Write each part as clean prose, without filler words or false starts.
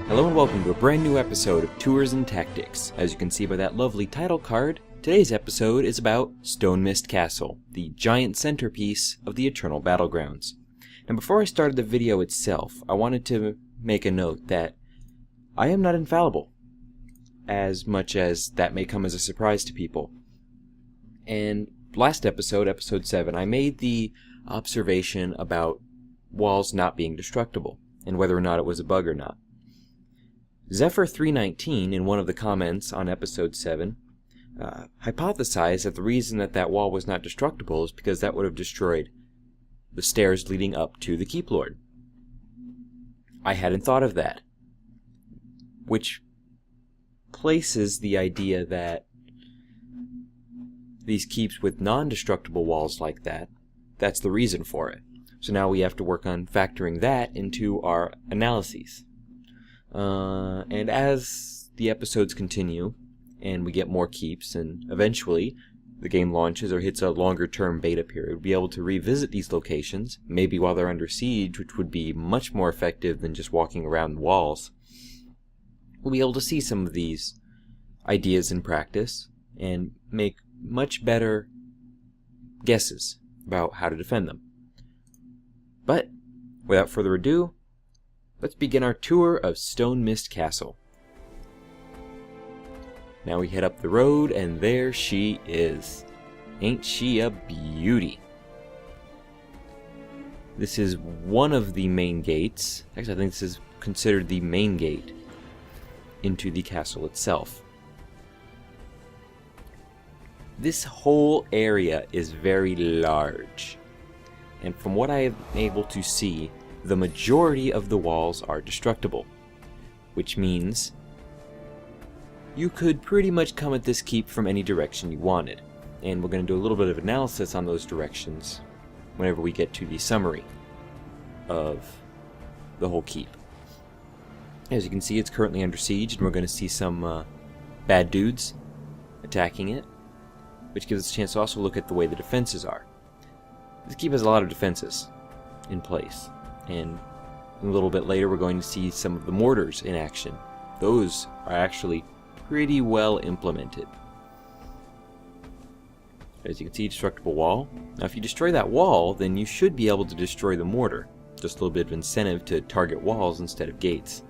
Hello and welcome to a brand new episode of Tours and Tactics. As you can see by that lovely title card, today's episode is about Stonemist Castle, the giant centerpiece of the Eternal Battlegrounds. And before I started the video itself, I wanted to make a note that I am not infallible, as much as that may come as a surprise to people. And last episode, episode 7, I made the observation about walls not being destructible, and whether or not it was a bug or not. Zephyr319, in one of the comments on episode 7, hypothesized that the reason that wall was not destructible is because that would have destroyed the stairs leading up to the Keep Lord. I hadn't thought of that, which places the idea that these keeps with non-destructible walls like that, that's the reason for it. So now we have to work on factoring that into our analyses. And as the episodes continue, and we get more keeps, and eventually the game launches or hits a longer-term beta period, we'll be able to revisit these locations, maybe while they're under siege, which would be much more effective than just walking around the walls. We'll be able to see some of these ideas in practice, and make much better guesses about how to defend them. But, without further ado, let's begin our tour of Stonemist Castle. Now we head up the road, and there she is. Ain't she a beauty? This is one of the main gates. Actually, I think this is considered the main gate into the castle itself. This whole area is very large, and from what I am able to see, the majority of the walls are destructible, which means you could pretty much come at this keep from any direction you wanted. And we're going to do a little bit of analysis on those directions whenever we get to the summary of the whole keep. As you can see, it's currently under siege, and we're going to see some bad dudes attacking it, which gives us a chance to also look at the way the defenses are. This keep has a lot of defenses in place. And a little bit later we're going to see some of the mortars in action. Those are actually pretty well implemented. As you can see, destructible wall. Now if you destroy that wall, then you should be able to destroy the mortar. Just a little bit of incentive to target walls instead of gates.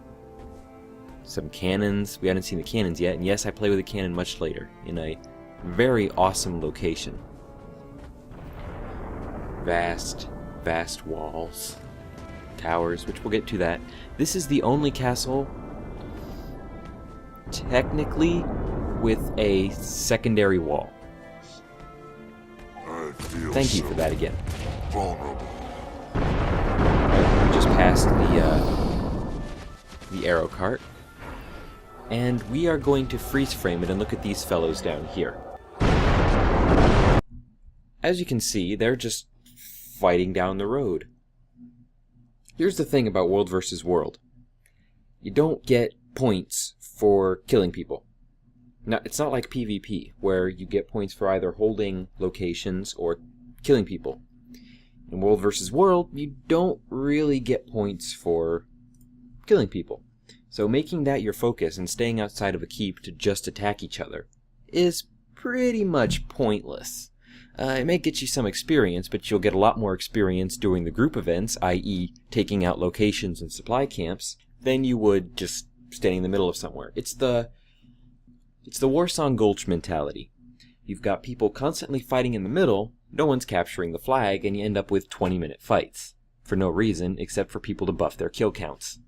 Some cannons. We haven't seen the cannons yet, and yes, I play with a cannon much later, in a very awesome location. Vast walls. Towers, which we'll get to that. This is the only castle technically with a secondary wall. Thank you for that again. Vulnerable. We just passed the arrow cart, and we are going to freeze frame it and look at these fellows down here. As you can see, they're just fighting down the road. Here's the thing about World vs. World. You don't get points for killing people. Now, it's not like PvP, where you get points for either holding locations or killing people. In World vs. World, you don't really get points for killing people. So making that your focus and staying outside of a keep to just attack each other is pretty much pointless. It may get you some experience, but you'll get a lot more experience doing the group events, i.e. taking out locations and supply camps, than you would just standing in the middle of somewhere. It's the Warsong Gulch mentality. You've got people constantly fighting in the middle, no one's capturing the flag, and you end up with 20-minute fights. For no reason, except for people to buff their kill counts.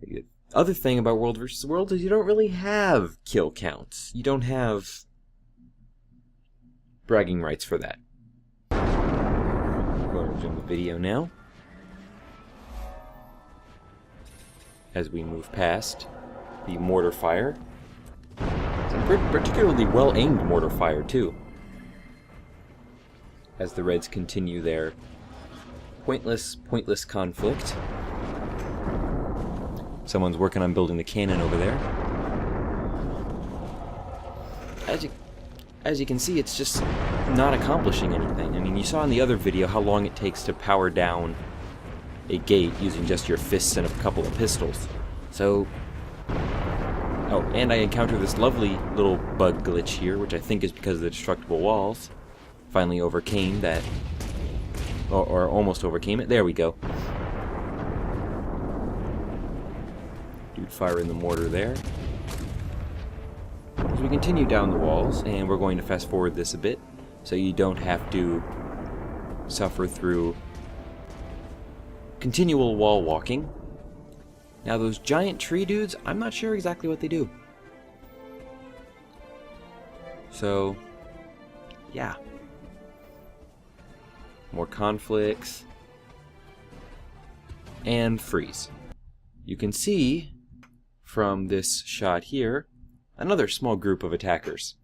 The other thing about World vs. World is you don't really have kill counts. You don't have bragging rights for that. I'm going to resume the video now. As we move past the mortar fire. Some particularly well-aimed mortar fire, too. As the Reds continue their pointless conflict. Someone's working on building the cannon over there. As you can see, it's just not accomplishing anything. I mean, you saw in the other video how long it takes to power down a gate using just your fists and a couple of pistols. So Oh, and I encountered this lovely little bug glitch here, which I think is because of the destructible walls. Finally overcame that, or almost overcame it. There we go. Dude firing the mortar there. As we continue down the walls, and we're going to fast forward this a bit, so you don't have to suffer through continual wall walking. Now those giant tree dudes, I'm not sure exactly what they do. So, yeah. More conflicts. And freeze. You can see from this shot here another small group of attackers.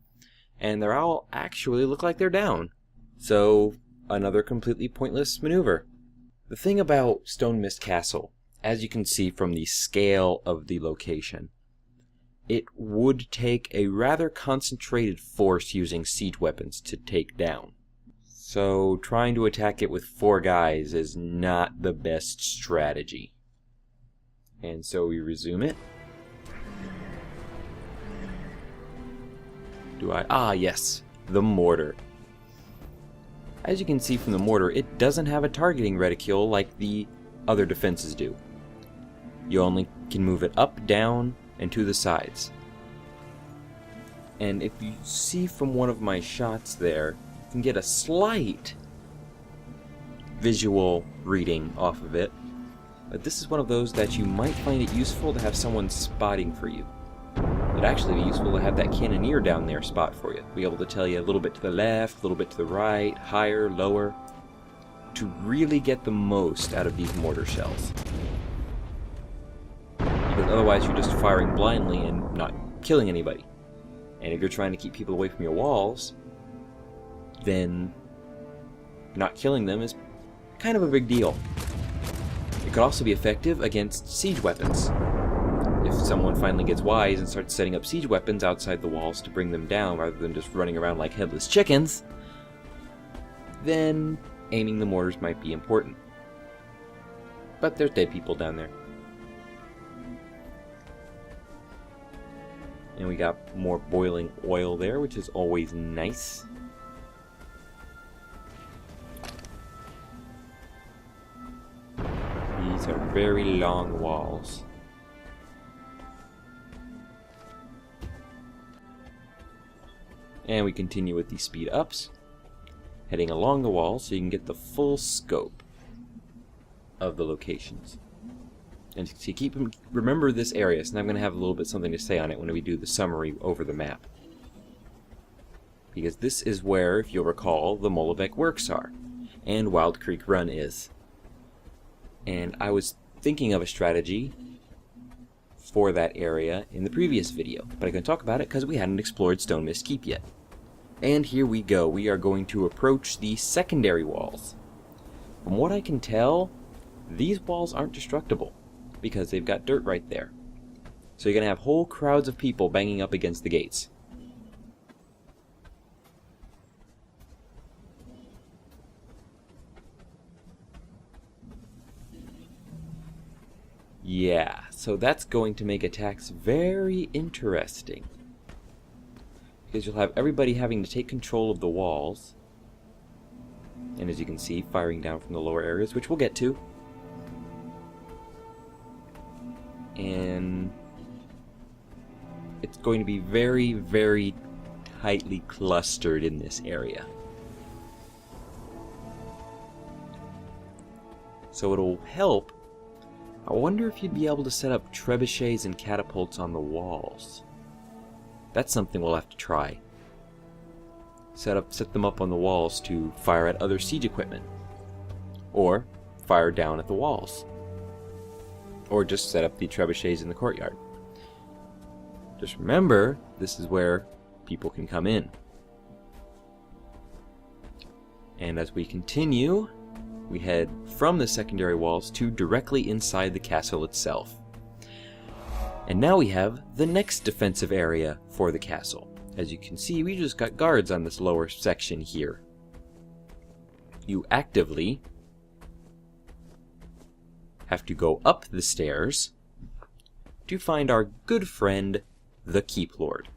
And they're all actually look like they're down. So, another completely pointless maneuver. The thing about Stonemist Castle, as you can see from the scale of the location, it would take a rather concentrated force using siege weapons to take down. So trying to attack it with 4 guys is not the best strategy. And so we resume it. Yes, the mortar. As you can see from the mortar, it doesn't have a targeting reticule like the other defenses do. You only can move it up, down, and to the sides. And if you see from one of my shots there, you can get a slight visual reading off of it. But this is one of those that you might find it useful to have someone spotting for you. It'd actually be useful to have that cannoneer down there spot for you. Be able to tell you a little bit to the left, a little bit to the right, higher, lower, to really get the most out of these mortar shells. Because otherwise you're just firing blindly and not killing anybody. And if you're trying to keep people away from your walls, then not killing them is kind of a big deal. It could also be effective against siege weapons. If someone finally gets wise and starts setting up siege weapons outside the walls to bring them down rather than just running around like headless chickens, then aiming the mortars might be important. But there's dead people down there. And we got more boiling oil there, which is always nice. These are very long walls. And we continue with the speed ups, heading along the wall so you can get the full scope of the locations. And to remember this area, so I'm going to have a little bit something to say on it when we do the summary over the map. Because this is where, if you'll recall, the Molavec Works are, and Wild Creek Run is. And I was thinking of a strategy for that area in the previous video, but I couldn't talk about it because we hadn't explored Stonemist Keep yet. And here we go. We are going to approach the secondary walls. From what I can tell, these walls aren't destructible because they've got dirt right there. So you're going to have whole crowds of people banging up against the gates. Yeah, so that's going to make attacks very interesting. Because you'll have everybody having to take control of the walls. And as you can see, firing down from the lower areas, which we'll get to. And it's going to be very, very tightly clustered in this area. So it'll help. I wonder if you'd be able to set up trebuchets and catapults on the walls. That's something we'll have to try. Set them up on the walls to fire at other siege equipment. Or fire down at the walls. Or just set up the trebuchets in the courtyard. Just remember, this is where people can come in. And as we continue, we head from the secondary walls to directly inside the castle itself. And now we have the next defensive area for the castle. As you can see, we just got guards on this lower section here. You actively have to go up the stairs to find our good friend, the Keep Lord.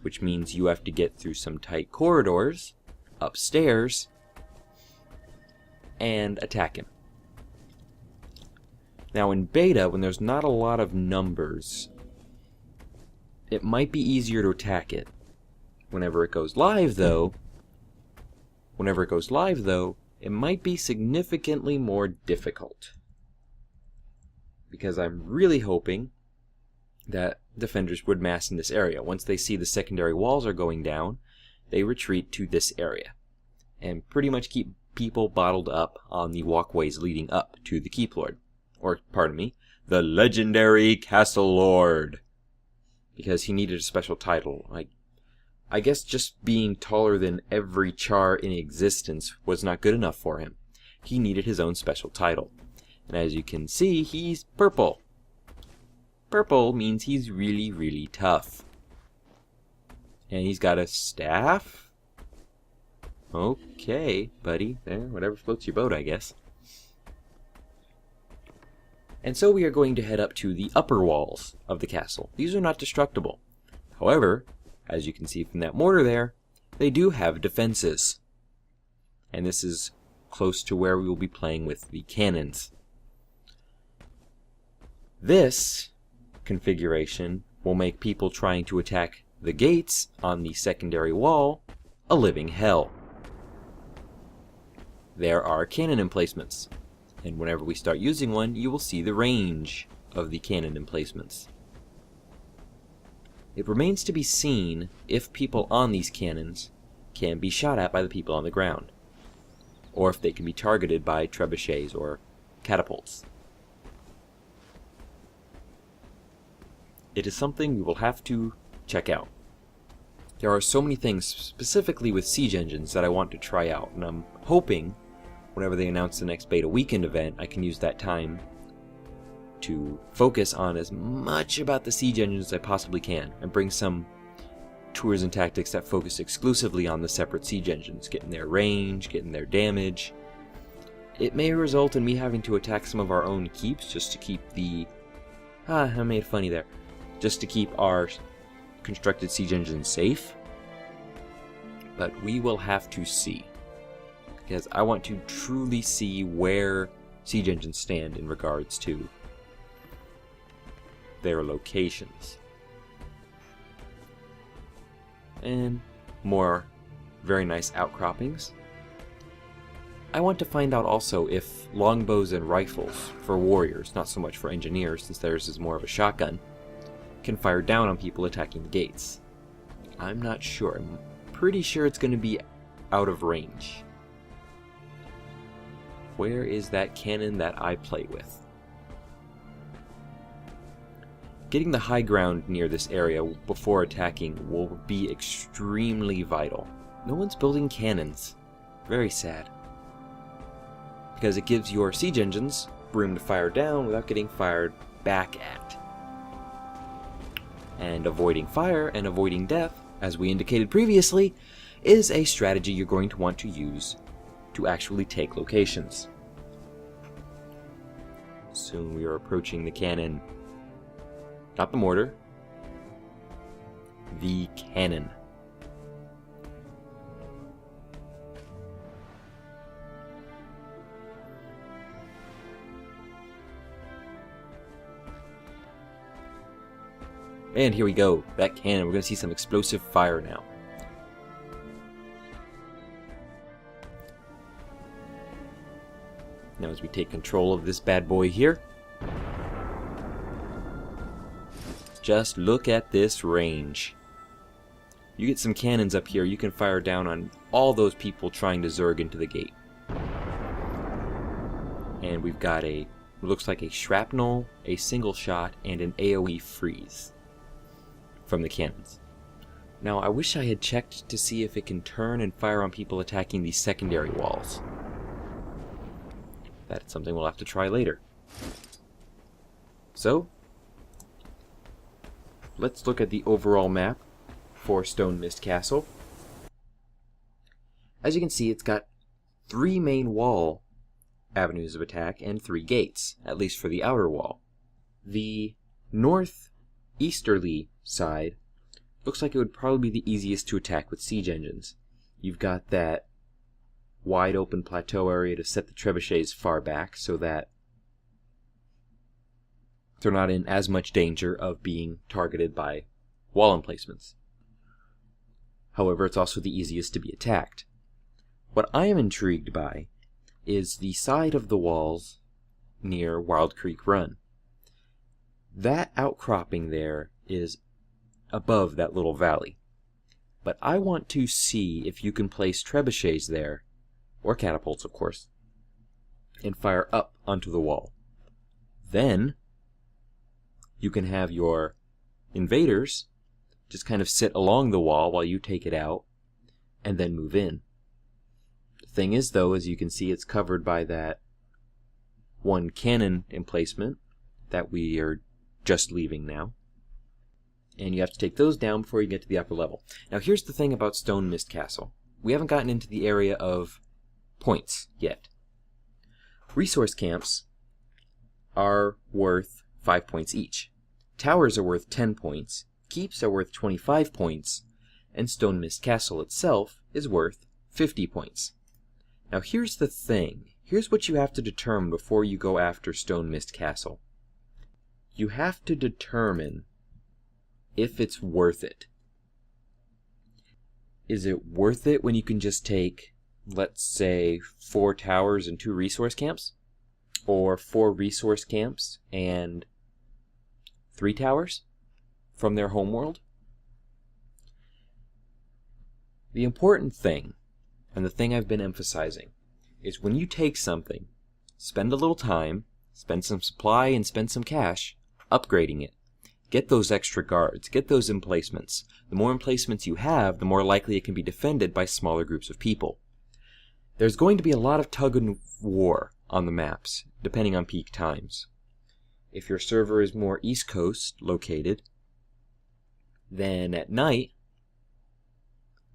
Which means you have to get through some tight corridors, upstairs, and attack him. Now in beta, when there's not a lot of numbers, it might be easier to attack it. Whenever it goes live though, it might be significantly more difficult. Because I'm really hoping that defenders would mass in this area. Once they see the secondary walls are going down, they retreat to this area. And pretty much keep people bottled up on the walkways leading up to the Keep Lord. Or, pardon me, the legendary Castle Lord. Because he needed a special title. I guess just being taller than every char in existence was not good enough for him. He needed his own special title. And as you can see, he's purple. Purple means he's really, really tough. And he's got a staff? Okay, buddy. There, whatever floats your boat, I guess. And so we are going to head up to the upper walls of the castle. These are not destructible. However, as you can see from that mortar there, they do have defenses. And this is close to where we will be playing with the cannons. This configuration will make people trying to attack the gates on the secondary wall a living hell. There are cannon emplacements, and whenever we start using one, you will see the range of the cannon emplacements. It remains to be seen if people on these cannons can be shot at by the people on the ground, or if they can be targeted by trebuchets or catapults. It is something we will have to check out. There are so many things, specifically with siege engines, that I want to try out, and I'm hoping whenever they announce the next beta weekend event, I can use that time to focus on as much about the siege engines as I possibly can, and bring some tours and tactics that focus exclusively on the separate siege engines, getting their range, getting their damage. It may result in me having to attack some of our own keeps just to keep the... I made funny there. Just to keep our constructed siege engines safe. But we will have to see. Because I want to truly see where siege engines stand in regards to their locations. And more very nice outcroppings. I want to find out also if longbows and rifles for warriors, not so much for engineers since theirs is more of a shotgun, can fire down on people attacking the gates. I'm not sure. I'm pretty sure it's going to be out of range. Where is that cannon that I play with? Getting the high ground near this area before attacking will be extremely vital. No one's building cannons. Very sad. Because it gives your siege engines room to fire down without getting fired back at. And avoiding fire and avoiding death, as we indicated previously, is a strategy you're going to want to use to actually take locations. Soon we are approaching the cannon. Not the mortar. The cannon. And here we go, that cannon. We're going to see some explosive fire now. Now as we take control of this bad boy here, just look at this range. You get some cannons up here, you can fire down on all those people trying to zerg into the gate. And we've got a, looks like a shrapnel, a single shot, and an AoE freeze from the cannons. Now I wish I had checked to see if it can turn and fire on people attacking these secondary walls. That's something we'll have to try later. So, let's look at the overall map for Stonemist Castle. As you can see, it's got 3 main wall avenues of attack and 3 gates, at least for the outer wall. The northeasterly side looks like it would probably be the easiest to attack with siege engines. You've got that wide open plateau area to set the trebuchets far back so that they're not in as much danger of being targeted by wall emplacements. However, it's also the easiest to be attacked. What I am intrigued by is the side of the walls near Wild Creek Run. That outcropping there is above that little valley. But I want to see if you can place trebuchets there, or catapults of course, and fire up onto the wall. Then you can have your invaders just kind of sit along the wall while you take it out and then move in. The thing is though, as you can see, it's covered by that one cannon emplacement that we are just leaving now. And you have to take those down before you get to the upper level. Now here's the thing about Stonemist Castle. We haven't gotten into the area of points yet. Resource camps are worth 5 points each. Towers are worth 10 points, keeps are worth 25 points, and Stonemist Castle itself is worth 50 points. Now here's the thing. Here's what you have to determine before you go after Stonemist Castle. You have to determine if it's worth it. Is it worth it when you can just take, let's say, 4 towers and 2 resource camps? Or 4 resource camps and 3 towers from their homeworld? The important thing, and the thing I've been emphasizing, is when you take something, spend a little time, spend some supply and spend some cash upgrading it. Get those extra guards, get those emplacements. The more emplacements you have, the more likely it can be defended by smaller groups of people. There's going to be a lot of tug and war on the maps, depending on peak times. If your server is more East Coast located, then at night,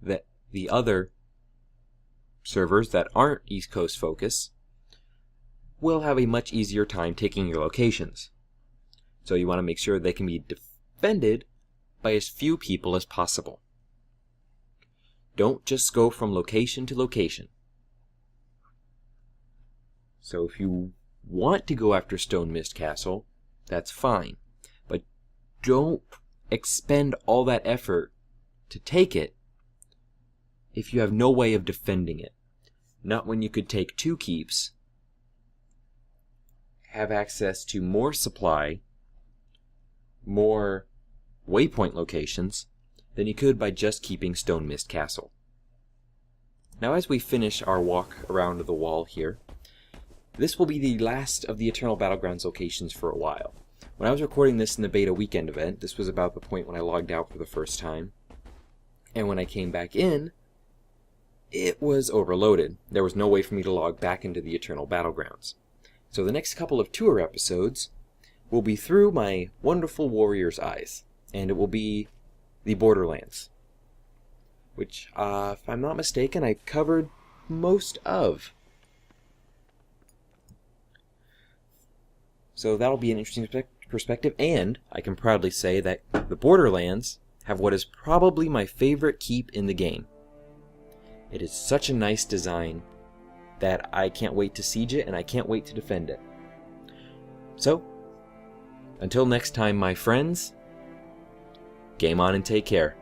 the other servers that aren't East Coast focus will have a much easier time taking your locations. So you want to make sure they can be defended by as few people as possible. Don't just go from location to location. So if you want to go after Stonemist Castle, that's fine. But don't expend all that effort to take it if you have no way of defending it. Not when you could take 2 keeps, have access to more supply, more waypoint locations than you could by just keeping Stonemist Castle. Now as we finish our walk around the wall here, this will be the last of the Eternal Battlegrounds locations for a while. When I was recording this in the beta weekend event, this was about the point when I logged out for the first time, and when I came back in, it was overloaded. There was no way for me to log back into the Eternal Battlegrounds. So the next couple of tour episodes will be through my wonderful warrior's eyes, and it will be the Borderlands, which, if I'm not mistaken, I covered most of. So that'll be an interesting perspective, and I can proudly say that the Borderlands have what is probably my favorite keep in the game. It is such a nice design that I can't wait to siege it, and I can't wait to defend it. So, until next time, my friends, game on and take care.